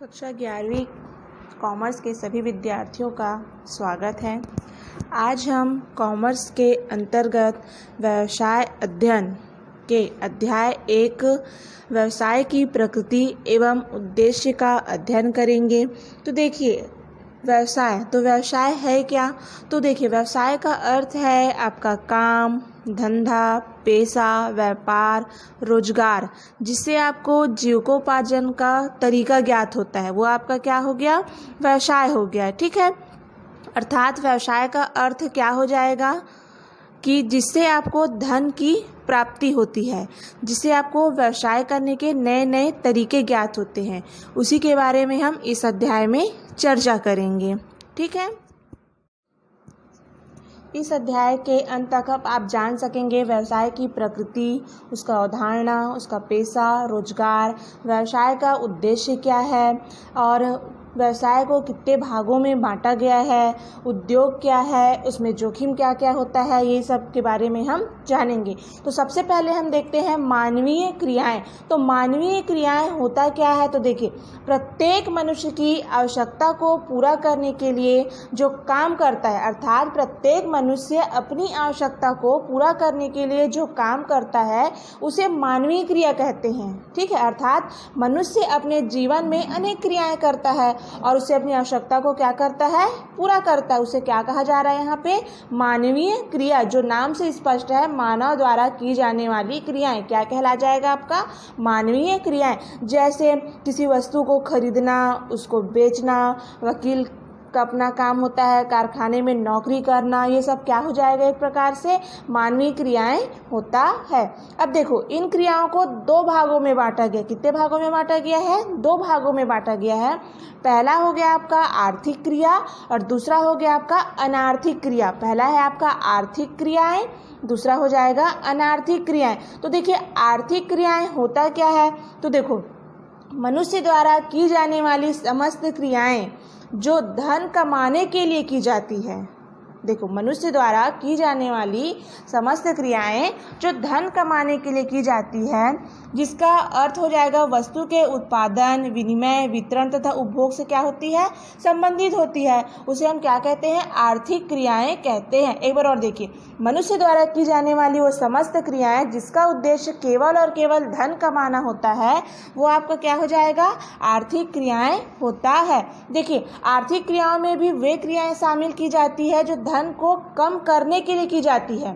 कक्षा 11वीं कॉमर्स के सभी विद्यार्थियों का स्वागत है। आज हम कॉमर्स के अंतर्गत व्यवसाय अध्ययन के अध्याय 1 व्यवसाय की प्रकृति एवं उद्देश्य का अध्ययन करेंगे। तो देखिए व्यवसाय है क्या? तो देखिए व्यवसाय का अर्थ है आपका काम, धंधा, पेशा, व्यापार, रोजगार, जिससे आपको जीविकोपार्जन का तरीका ज्ञात होता है, वो आपका क्या हो गया? व्यवसाय हो गया। ठीक है। अर्थात व्यवसाय का अर्थ क्या हो जाएगा कि जिससे आपको धन की प्राप्ति होती है, जिससे आपको व्यवसाय करने के नए नए तरीके ज्ञात होते हैं, उसी के बारे में हम इस अध्याय में चर्चा करेंगे। ठीक है। इस अध्याय के अंत तक आप जान सकेंगे व्यवसाय की प्रकृति, उसका अवधारणा, उसका पेशा, रोजगार, व्यवसाय का उद्देश्य क्या है और व्यवसाय को कितने भागों में बांटा गया है, उद्योग क्या है, उसमें जोखिम क्या क्या होता है, ये सब के बारे में हम जानेंगे। तो सबसे पहले हम देखते हैं मानवीय क्रियाएं। तो मानवीय क्रियाएं होता क्या है? तो देखिए प्रत्येक मनुष्य की आवश्यकता को पूरा करने के लिए जो काम करता है, अर्थात प्रत्येक मनुष्य अपनी आवश्यकता को पूरा करने के लिए जो काम करता है उसे मानवीय क्रिया कहते हैं। ठीक है। अर्थात मनुष्य अपने जीवन में अनेक क्रियाएं करता है और उसे अपनी आवश्यकता को क्या करता है? पूरा करता है। उसे क्या कहा जा रहा है यहाँ पे? मानवीय क्रिया। जो नाम से स्पष्ट है, मानव द्वारा की जाने वाली क्रियाएं क्या कहला जाएगा? आपका मानवीय क्रियाएं। जैसे किसी वस्तु को खरीदना, उसको बेचना, वकील का अपना काम होता है, कारखाने में नौकरी करना, ये सब क्या हो जाएगा? एक प्रकार से मानवीय क्रियाएं होता है। अब देखो इन क्रियाओं को 2 भागों में बांटा गया। कितने भागों में बांटा गया है? 2 भागों में बांटा गया है। पहला हो गया आपका आर्थिक क्रिया और दूसरा हो गया आपका अनार्थिक क्रिया। पहला है आपका आर्थिक क्रियाएं, दूसरा हो जाएगा अनार्थिक क्रियाएं। तो देखिए आर्थिक क्रियाएं होता क्या है? तो देखो मनुष्य द्वारा की जाने वाली समस्त क्रियाएं जो धन कमाने के लिए की जाती है। देखो मनुष्य द्वारा की जाने वाली समस्त क्रियाएं जो धन कमाने के लिए की जाती है, जिसका अर्थ हो जाएगा वस्तु के उत्पादन, विनिमय, वितरण तथा उपभोग से क्या होती है? संबंधित होती है। उसे हम क्या कहते हैं? आर्थिक क्रियाएं कहते हैं। एक बार और देखिए, मनुष्य द्वारा की जाने वाली वो समस्त क्रियाएं जिसका उद्देश्य केवल और केवल धन कमाना होता है, वो आपका क्या हो जाएगा? आर्थिक क्रियाएं होता है। देखिए आर्थिक क्रियाओं में भी वे क्रियाएं शामिल की जाती है जो धन को कम करने के लिए की जाती है।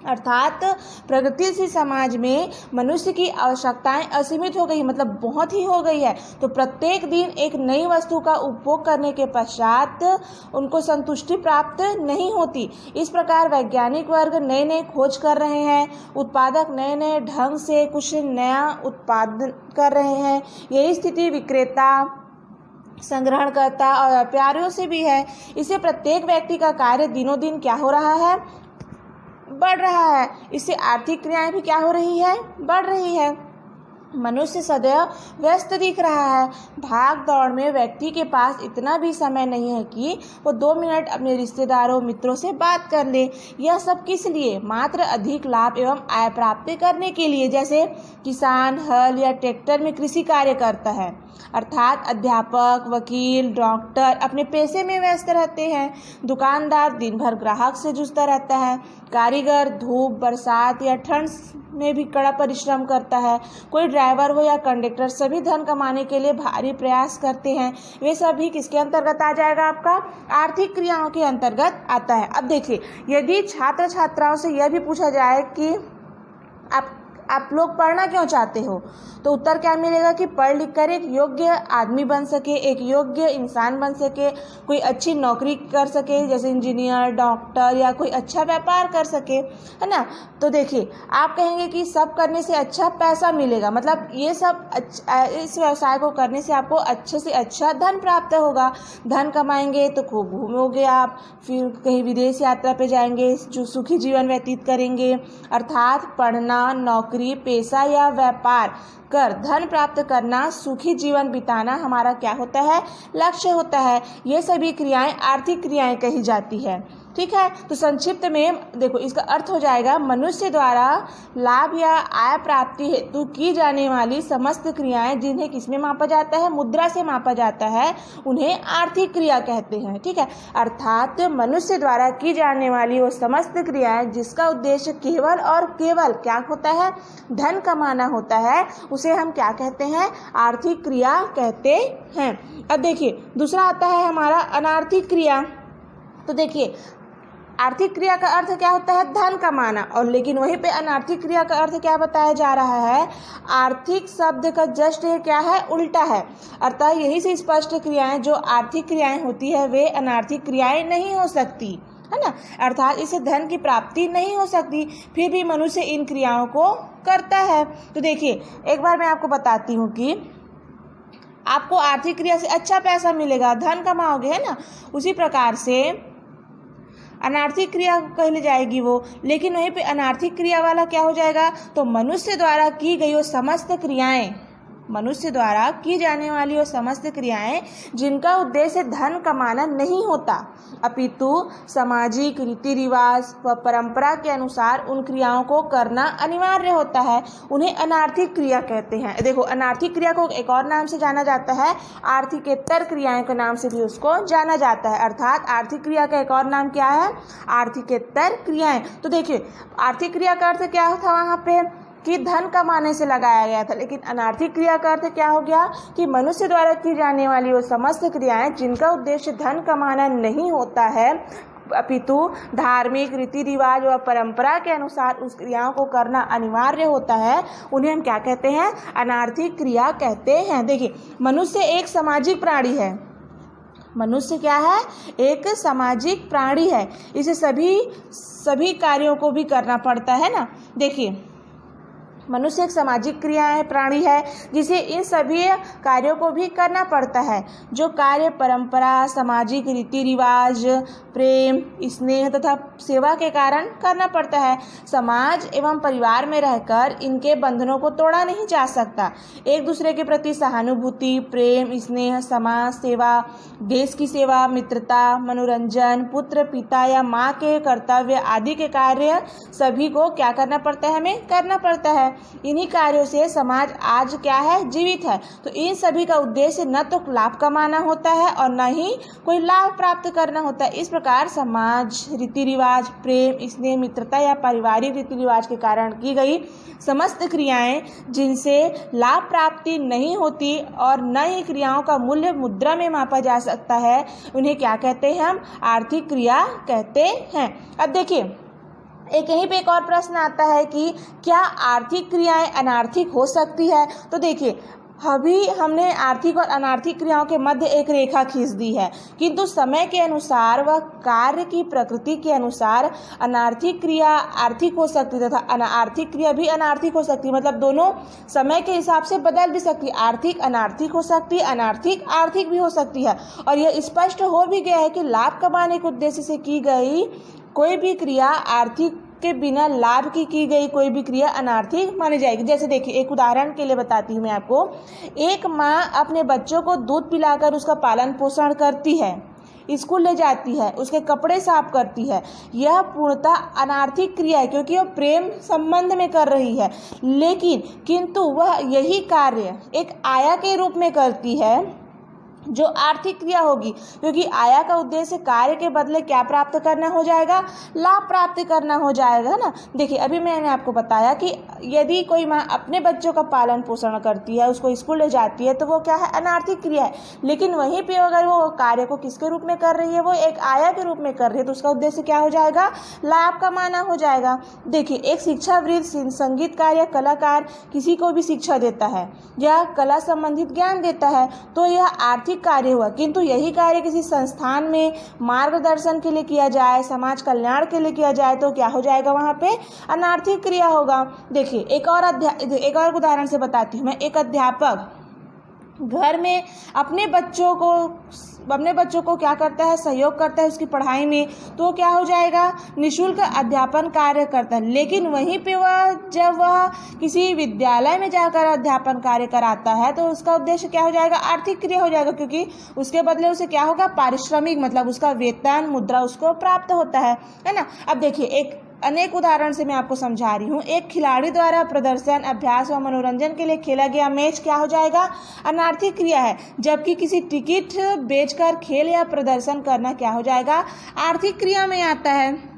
अर्थात प्रगतिशील समाज में मनुष्य की आवश्यकताएं असीमित हो गई, मतलब बहुत ही हो गई है। तो प्रत्येक दिन एक नई वस्तु का उपभोग करने के पश्चात उनको संतुष्टि प्राप्त नहीं होती। इस प्रकार वैज्ञानिक वर्ग नए नए खोज कर रहे हैं, उत्पादक नए नए ढंग से कुछ नया उत्पादन कर रहे हैं। यही स्थिति विक्रेता, संग्रहणकर्ता और व्यापारियों से भी है। इससे प्रत्येक व्यक्ति का कार्य दिनों दिन क्या हो रहा है? बढ़ रहा है। इससे आर्थिक क्रियाएं भी क्या हो रही है? बढ़ रही है। मनुष्य सदैव व्यस्त दिख रहा है। भाग दौड़ में व्यक्ति के पास इतना भी समय नहीं है कि वो 2 मिनट अपने रिश्तेदारों, मित्रों से बात कर ले। यह सब किस लिए? मात्र अधिक लाभ एवं आय प्राप्ति करने के लिए। जैसे किसान हल या ट्रैक्टर में कृषि कार्य करता है, अर्थात अध्यापक, वकील, डॉक्टर अपने पेशे में व्यस्त रहते हैं। दुकानदार दिन भर ग्राहक से जूझता रहता है। कारीगर धूप, बरसात या ठंड में भी कड़ा परिश्रम करता है। कोई ड्राइवर हो या कंडक्टर, सभी धन कमाने के लिए भारी प्रयास करते हैं। वे सभी किसके अंतर्गत आ जाएगा? आपका आर्थिक क्रियाओं के अंतर्गत आता है। अब देखिए यदि छात्र छात्राओं से यह भी पूछा जाए कि आप लोग पढ़ना क्यों चाहते हो, तो उत्तर क्या मिलेगा कि पढ़ लिख कर एक योग्य आदमी बन सके, एक योग्य इंसान बन सके, कोई अच्छी नौकरी कर सके, जैसे इंजीनियर, डॉक्टर या कोई अच्छा व्यापार कर सके, है ना। तो देखिए आप कहेंगे कि सब करने से अच्छा पैसा मिलेगा, मतलब ये सब इस व्यवसाय को करने से आपको अच्छे से अच्छा धन प्राप्त होगा। धन कमाएंगे तो खूब घूमोगे आप, फिर कहीं विदेश यात्रा पे जाएंगे, जो सुखी जीवन व्यतीत करेंगे। अर्थात पढ़ना, नौकरी, पेशा या व्यापार कर धन प्राप्त करना, सुखी जीवन बिताना हमारा क्या होता है? लक्ष्य होता है। ये सभी क्रियाएं आर्थिक क्रियाएं कही जाती है। ठीक ठीक है। तो संक्षिप्त में देखो इसका अर्थ हो जाएगा, मनुष्य द्वारा लाभ या आय प्राप्ति हेतु की जाने वाली समस्त क्रियाएं जिन्हें किसमें मापा जाता है, मुद्रा से मापा जाता है, उन्हें आर्थिक क्रिया कहते हैं। ठीक है, अर्थात मनुष्य द्वारा की जाने वाली वो समस्त क्रियाएं जिसका उद्देश्य केवल और केवल क्या होता है, धन कमाना होता है, उसे हम क्या कहते हैं, आर्थिक क्रिया कहते हैं। अब देखिए दूसरा आता है हमारा अनार्थिक क्रिया। तो देखिए आर्थिक क्रिया का अर्थ क्या होता है, धन कमाना, और लेकिन वहीं पे अनार्थिक क्रिया का अर्थ क्या बताया जा रहा है, आर्थिक शब्द का जस्ट क्या है, उल्टा है। अर्थात यही से स्पष्ट क्रियाएं जो आर्थिक क्रियाएं होती है वे अनार्थिक क्रियाएं नहीं हो सकती, है ना। अर्थात इससे धन की प्राप्ति नहीं हो सकती, फिर भी मनुष्य इन क्रियाओं को करता है। तो देखिए एक बार मैं आपको बताती हूँ कि आपको आर्थिक क्रिया से अच्छा पैसा मिलेगा, धन कमाओगे, है ना। उसी प्रकार से अनार्थिक क्रिया कहली जाएगी वो, लेकिन वहीं पे अनार्थिक क्रिया वाला क्या हो जाएगा, तो मनुष्य द्वारा की गई वो समस्त क्रियाएं, मनुष्य द्वारा की जाने वाली वो समस्त क्रियाएं जिनका उद्देश्य धन कमाना नहीं होता, अपितु सामाजिक रीति रिवाज व परंपरा के अनुसार उन क्रियाओं को करना अनिवार्य होता है, उन्हें अनार्थिक क्रिया कहते हैं। देखो अनार्थिक क्रिया को एक और नाम से जाना जाता है, आर्थिकेतर क्रियाएं के नाम से भी उसको जाना जाता है। अर्थात आर्थिक क्रिया का एक और नाम क्या है, आर्थिकेतर क्रियाएं। तो देखिए आर्थिक क्रिया का अर्थ क्या था वहाँ पे कि धन कमाने से लगाया गया था, लेकिन अनार्थिक क्रिया का अर्थ क्या हो गया कि मनुष्य द्वारा की जाने वाली वो समस्त क्रियाएं जिनका उद्देश्य धन कमाना नहीं होता है, अपितु धार्मिक रीति रिवाज व परंपरा के अनुसार उस क्रियाओं को करना अनिवार्य होता है, उन्हें हम क्या कहते हैं, अनार्थिक क्रिया कहते हैं। देखिए मनुष्य एक सामाजिक प्राणी है, मनुष्य क्या है, एक सामाजिक प्राणी है, इसे सभी कार्यों को भी करना पड़ता है ना। देखिए मनुष्य एक सामाजिक क्रियाएं प्राणी है जिसे इन सभी कार्यों को भी करना पड़ता है, जो कार्य परंपरा, सामाजिक रीति रिवाज, प्रेम, स्नेह तथा सेवा के कारण करना पड़ता है। समाज एवं परिवार में रहकर इनके बंधनों को तोड़ा नहीं जा सकता। एक दूसरे के प्रति सहानुभूति, प्रेम, स्नेह, समाज सेवा, देश की सेवा, मित्रता, मनोरंजन, पुत्र पिता या माँ के कर्तव्य आदि के कार्य सभी को क्या करना पड़ता है, हमें करना पड़ता है। इन्हीं कार्यों से समाज आज क्या है, जीवित है। तो इन सभी का उद्देश्य न तो लाभ कमाना होता है और न ही कोई लाभ प्राप्त करना होता है। इस प्रकार समाज, रीति रिवाज, प्रेम, स्नेह, मित्रता या पारिवारिक रीति रिवाज के कारण की गई समस्त क्रियाएं जिनसे लाभ प्राप्ति नहीं होती और न ही क्रियाओं का मूल्य मुद्रा में मापा जा सकता है, उन्हें क्या कहते हैं, हम आर्थिक क्रिया कहते हैं। अब देखिए यहीं पे एक और प्रश्न आता है कि क्या आर्थिक क्रियाएं अनार्थिक हो सकती है। तो देखिए अभी हमने आर्थिक और अनार्थिक क्रियाओं के मध्य एक रेखा खींच दी है, किंतु समय के अनुसार व कार्य की प्रकृति के अनुसार अनार्थिक क्रिया आर्थिक हो सकती है तथा आर्थिक क्रिया भी अनार्थिक हो सकती है। मतलब दोनों समय के हिसाब से बदल भी सकती है, आर्थिक अनार्थिक हो सकती है, अनार्थिक आर्थिक भी हो सकती है। और यह स्पष्ट हो भी गया है कि लाभ कमाने के उद्देश्य से की गई कोई भी क्रिया आर्थिक के बिना लाभ की गई कोई भी क्रिया अनार्थिक मानी जाएगी। जैसे देखिए एक उदाहरण के लिए बताती हूँ मैं आपको, एक माँ अपने बच्चों को दूध पिलाकर उसका पालन पोषण करती है, स्कूल ले जाती है, उसके कपड़े साफ करती है, यह पूर्णतः अनार्थिक क्रिया है क्योंकि वह प्रेम संबंध में कर रही है, लेकिन किंतु वह यही कार्य एक आया के रूप में करती है जो आर्थिक क्रिया होगी, क्योंकि आया का उद्देश्य कार्य के बदले क्या प्राप्त करना हो जाएगा, लाभ प्राप्त करना हो जाएगा ना। देखिए अभी मैंने आपको बताया कि यदि कोई माँ अपने बच्चों का पालन पोषण करती है, उसको स्कूल ले जाती है, तो वो क्या है, अनार्थिक क्रिया है। लेकिन वहीं पे अगर वो कार्य को किसके रूप में कर रही है, वो एक आया के रूप में कर रही है, तो उसका उद्देश्य क्या हो जाएगा, लाभ कमाना हो जाएगा। देखिए एक शिक्षाविद, संगीतकार या कलाकार किसी को भी शिक्षा देता है या कला संबंधित ज्ञान देता है, तो यह आर्थिक कार्य हुआ। किंतु यही कार्य किसी संस्थान में मार्गदर्शन के लिए किया जाए, समाज कल्याण के लिए किया जाए, तो क्या हो जाएगा, वहाँ पे अनार्थिक क्रिया होगा। देखिए एक और उदाहरण से बताती हूँ मैं। एक अध्यापक घर में अपने बच्चों को क्या करता है, सहयोग करता है उसकी पढ़ाई में, तो क्या हो जाएगा, निःशुल्क अध्यापन कार्य करता है। लेकिन वहीं पे जब वह किसी विद्यालय में जाकर अध्यापन कार्य कराता है तो उसका उद्देश्य क्या हो जाएगा, आर्थिक क्रिया हो जाएगा, क्योंकि उसके बदले उसे क्या होगा, पारिश्रमिक मतलब उसका वेतन मुद्रा उसको प्राप्त होता है ना। अब देखिए एक अनेक उदाहरण से मैं आपको समझा रही हूँ। एक खिलाड़ी द्वारा प्रदर्शन, अभ्यास व मनोरंजन के लिए खेला गया मैच क्या हो जाएगा, अनार्थिक क्रिया है। जबकि किसी टिकट बेचकर खेल या प्रदर्शन करना क्या हो जाएगा, आर्थिक क्रिया में आता है।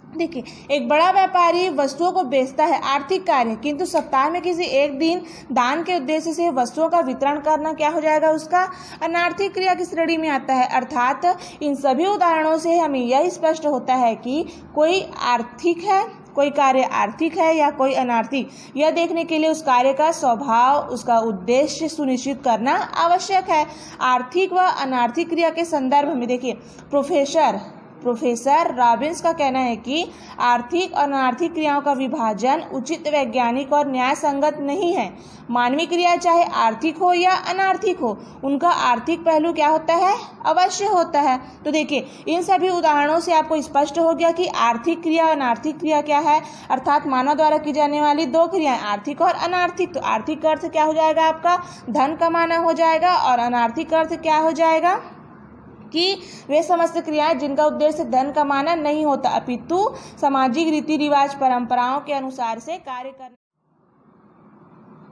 देखिए एक बड़ा व्यापारी वस्तुओं को बेचता है, आर्थिक कार्य, किंतु सप्ताह में किसी एक दिन दान के उद्देश्य से वस्तुओं का वितरण करना क्या हो जाएगा, उसका अनार्थिक क्रिया की श्रेणी में आता है। अर्थात इन सभी उदाहरणों से हमें यह स्पष्ट होता है कि कोई आर्थिक है, कोई कार्य आर्थिक है या कोई अनार्थिक, यह देखने के लिए उस कार्य का स्वभाव, उसका उद्देश्य सुनिश्चित करना आवश्यक है। आर्थिक व अनार्थिक क्रिया के संदर्भ में देखिए प्रोफेसर रॉबिन्स का कहना है कि आर्थिक और अनार्थिक क्रियाओं का विभाजन उचित, वैज्ञानिक और न्याय संगत नहीं है। मानवीय क्रिया चाहे आर्थिक हो या अनार्थिक हो, उनका आर्थिक पहलू क्या होता है, अवश्य होता है। तो देखिए इन सभी उदाहरणों से आपको स्पष्ट हो गया कि आर्थिक क्रिया और अनार्थिक क्रिया क्या है, अर्थात मानव द्वारा की जाने वाली दो क्रियाएं, आर्थिक और अनार्थिक। तो आर्थिक का अर्थ क्या हो जाएगा, आपका धन कमाना हो जाएगा, और अनार्थिक का अर्थ क्या हो जाएगा कि वे समस्त क्रियाएं जिनका उद्देश्य धन कमाना नहीं होता, अपितु सामाजिक रीति रिवाज परंपराओं के अनुसार से कार्य करना।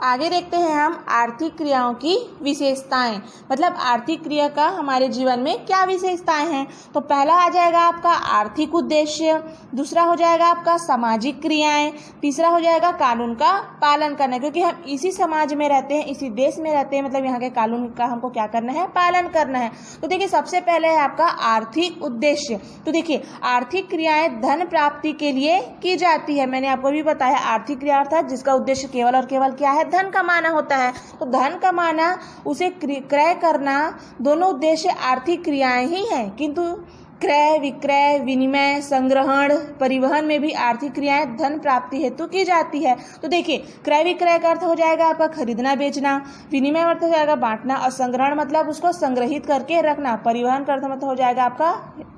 आगे देखते हैं हम आर्थिक क्रियाओं की विशेषताएं, मतलब आर्थिक क्रिया का हमारे जीवन में क्या विशेषताएं हैं। तो पहला आ जाएगा आपका आर्थिक उद्देश्य, दूसरा हो जाएगा आपका सामाजिक क्रियाएं, तीसरा हो जाएगा कानून का पालन करना, क्योंकि हम इसी समाज में रहते हैं, इसी देश में रहते हैं, मतलब यहाँ के कानून का हमको क्या करना है, पालन करना है। तो देखिए सबसे पहले है आपका आर्थिक उद्देश्य। तो देखिए आर्थिक क्रियाएं धन प्राप्ति के लिए की जाती है। मैंने आपको भी बताया आर्थिक क्रिया अर्थात जिसका उद्देश्य केवल और केवल क्या है, धन कमाना होता है। तो धन कमाना, उसे क्रय करना, दोनों उद्देश्य आर्थिक क्रियाएं ही हैं, किंतु क्रय, विक्रय, विनिमय, संग्रहण, परिवहन में भी आर्थिक क्रियाएं धन प्राप्ति हेतु की जाती है। तो देखिए क्रय विक्रय का अर्थ हो जाएगा आपका खरीदना बेचना, विनिमय अर्थ हो जाएगा बांटना, और संग्रहण मतलब उसको संग्रहित करके रखना, परिवहन का अर्थ मतलब हो जाएगा आपका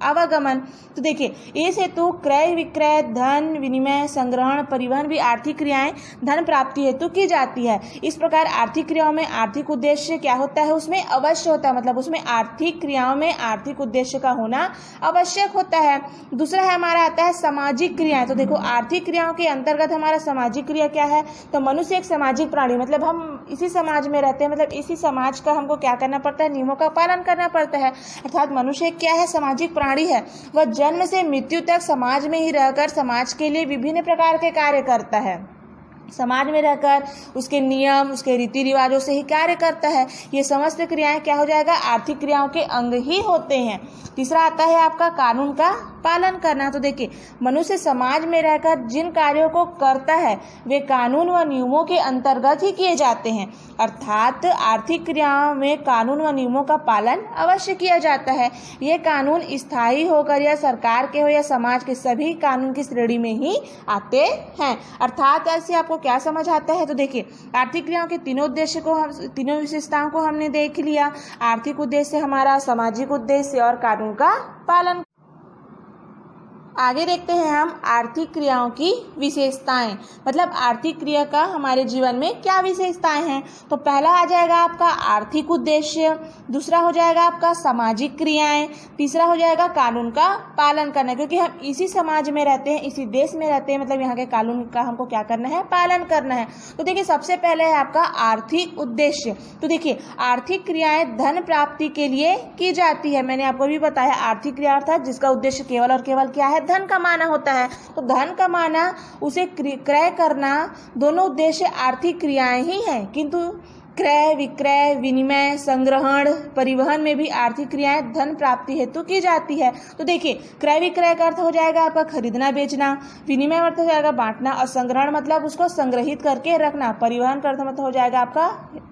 आवागमन। तो देखिए इस हेतु क्रय विक्रय, धन विनिमय, संग्रहण, परिवहन भी आर्थिक क्रियाएं धन प्राप्ति हेतु की जाती है। इस प्रकार आर्थिक क्रियाओं में आर्थिक उद्देश्य क्या होता है, उसमें अवश्य होता है, मतलब उसमें आर्थिक क्रियाओं में आर्थिक उद्देश्य का होना आवश्यक होता है। दूसरा है हमारा आता है सामाजिक क्रियाएं। तो देखो आर्थिक क्रियाओं के अंतर्गत हमारा सामाजिक क्रिया क्या है, तो मनुष्य एक सामाजिक प्राणी, मतलब हम इसी समाज में रहते हैं, मतलब इसी समाज का हमको क्या करना पड़ता है, नियमों का पालन करना पड़ता है। अर्थात मनुष्य क्या है, सामाजिक प्राणी है। वह जन्म से मृत्यु तक समाज में ही रहकर समाज के लिए विभिन्न प्रकार के कार्य करता है, समाज में रहकर उसके नियम, उसके रीति रिवाजों से ही कार्य करता है। ये समस्त क्रियाएं क्या हो जाएगा, आर्थिक क्रियाओं के अंग ही होते हैं। तीसरा आता है आपका कानून का पालन करना। तो देखिए मनुष्य समाज में रहकर जिन कार्यों को करता है वे कानून व नियमों के अंतर्गत ही किए जाते हैं, अर्थात आर्थिक क्रियाओं में कानून व नियमों का पालन अवश्य किया जाता है। ये कानून स्थायी होकर या सरकार के हो या समाज के सभी कानून की श्रेणी में ही आते हैं। अर्थात ऐसे आपको क्या समझ आता है, तो देखिए आर्थिक क्रियाओं के तीनों उद्देश्य को, तीनों विशेषताओं को हमने देख लिया। आर्थिक उद्देश्य हमारा, सामाजिक उद्देश्य और कानून का पालन। आगे देखते हैं हम आर्थिक क्रियाओं की विशेषताएं, मतलब आर्थिक क्रिया का हमारे जीवन में क्या विशेषताएं हैं। तो पहला आ जाएगा आपका आर्थिक उद्देश्य, दूसरा हो जाएगा आपका सामाजिक क्रियाएं, तीसरा हो जाएगा कानून का पालन करना, क्योंकि हम इसी समाज में रहते हैं, इसी देश में रहते हैं, मतलब यहाँ के कानून का हमको क्या करना है, पालन करना है। तो देखिए सबसे पहले है आपका आर्थिक उद्देश्य। तो देखिए आर्थिक क्रियाएं धन प्राप्ति के लिए की जाती है। मैंने आपको भी बताया आर्थिक क्रिया अर्थात जिसका उद्देश्य केवल और केवल क्या है, धन कमाना होता है। तो धन कमाना, उसे क्रय करना, दोनों उद्देश्य आर्थिक क्रियाएं ही हैं, किंतु क्रय विक्रय, विनिमय, संग्रहण, परिवहन में भी आर्थिक क्रियाएं धन प्राप्ति हेतु की जाती है। तो देखिए क्रय विक्रय का अर्थ हो जाएगा आपका खरीदना बेचना, विनिमय अर्थ हो जाएगा बांटना, और संग्रहण मतलब उसको संग्रहित करके रखना, परिवहन का अर्थ मतलब हो जाएगा आपका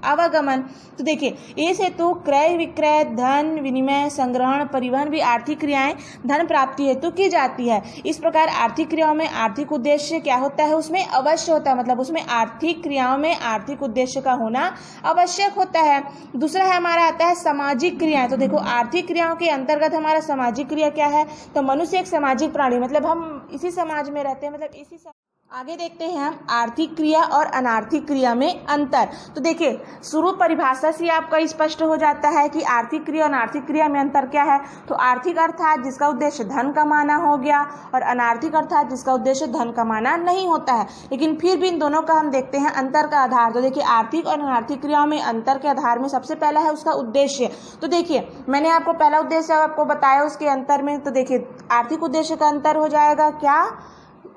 आवागमन। तो देखिए इस हेतु क्रय विक्रय, धन विनिमय, संग्रहण, परिवहन भी आर्थिक क्रियाएं धन प्राप्ति हेतु की जाती है। इस प्रकार आर्थिक क्रियाओं में आर्थिक उद्देश्य क्या होता है, उसमें अवश्य होता है, मतलब उसमें आर्थिक क्रियाओं में आर्थिक उद्देश्य का होना आवश्यक होता है। दूसरा है हमारा आता है सामाजिक क्रियाएं। तो देखो आर्थिक क्रियाओं के अंतर्गत हमारा सामाजिक क्रिया क्या है, तो मनुष्य एक सामाजिक प्राणी, मतलब हम इसी समाज में रहते हैं, मतलब आगे देखते हैं हम आर्थिक क्रिया और अनार्थिक क्रिया में अंतर। तो देखिए शुरू परिभाषा से आपका स्पष्ट हो जाता है कि आर्थिक क्रिया और अनार्थिक क्रिया में अंतर क्या है। तो आर्थिक अर्थात जिसका उद्देश्य धन कमाना हो गया, और अनार्थिक अर्थात जिसका उद्देश्य धन कमाना नहीं होता है। लेकिन फिर भी इन दोनों का हम देखते हैं अंतर का आधार। तो देखिए आर्थिक और अनार्थिक क्रियाओं में अंतर के आधार में सबसे पहला है उसका उद्देश्य। तो देखिए मैंने आपको पहला उद्देश्य आपको बताया उसके अंतर में। तो देखिए आर्थिक उद्देश्य का अंतर हो जाएगा क्या,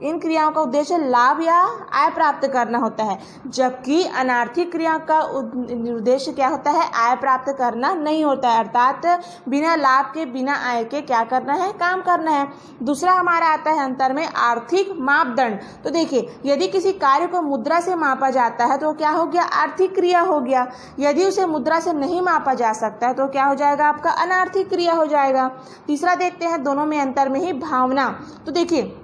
इन क्रियाओं का उद्देश्य लाभ या आय प्राप्त करना होता है, जबकि अनार्थिक क्रियाओं का उद्देश्य क्या होता है, आय प्राप्त करना नहीं होता है, अर्थात बिना लाभ के बिना आय के क्या करना है, काम करना है। दूसरा हमारा आता है अंतर में आर्थिक मापदंड। तो देखिए यदि किसी कार्य को मुद्रा से मापा जाता है तो क्या हो गया, आर्थिक क्रिया हो गया। यदि उसे मुद्रा से नहीं मापा जा सकता है तो क्या हो जाएगा, आपका अनार्थिक क्रिया हो जाएगा। तीसरा देखते हैं दोनों में अंतर में ही भावना। तो देखिए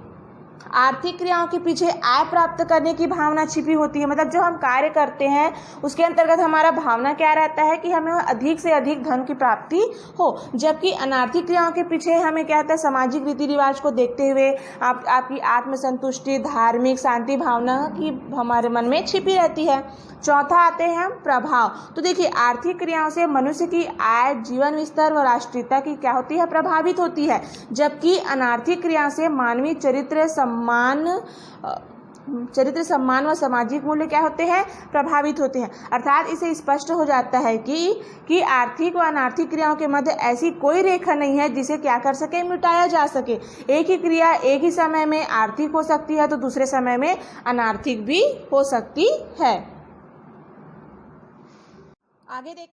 आर्थिक क्रियाओं के पीछे आय प्राप्त करने की भावना छिपी होती है, मतलब जो हम कार्य करते हैं उसके अंतर्गत हमारा भावना क्या रहता है कि हमें अधिक से अधिक धन की प्राप्ति हो। जबकि अनार्थिक क्रियाओं के पीछे हमें क्या होता है, सामाजिक रीति रिवाज को देखते हुए आपकी आत्मसंतुष्टि, धार्मिक शांति भावना की हमारे मन में छिपी रहती है। चौथा आते हैं हम प्रभाव। तो देखिए आर्थिक क्रियाओं से मनुष्य की आय, जीवन स्तर व राष्ट्रीयता की क्या होती है, प्रभावित होती है, जबकि अनार्थिक क्रियाओं से मानवीय चरित्र, सम्मान व सामाजिक मूल्य क्या होते हैं, प्रभावित होते हैं। अर्थात इसे स्पष्ट हो जाता है कि आर्थिक व अनार्थिक क्रियाओं के मध्य ऐसी कोई रेखा नहीं है जिसे क्या कर सके, मिटाया जा सके। एक ही क्रिया एक ही समय में आर्थिक हो सकती है तो दूसरे समय में अनार्थिक भी हो सकती है। आगे देख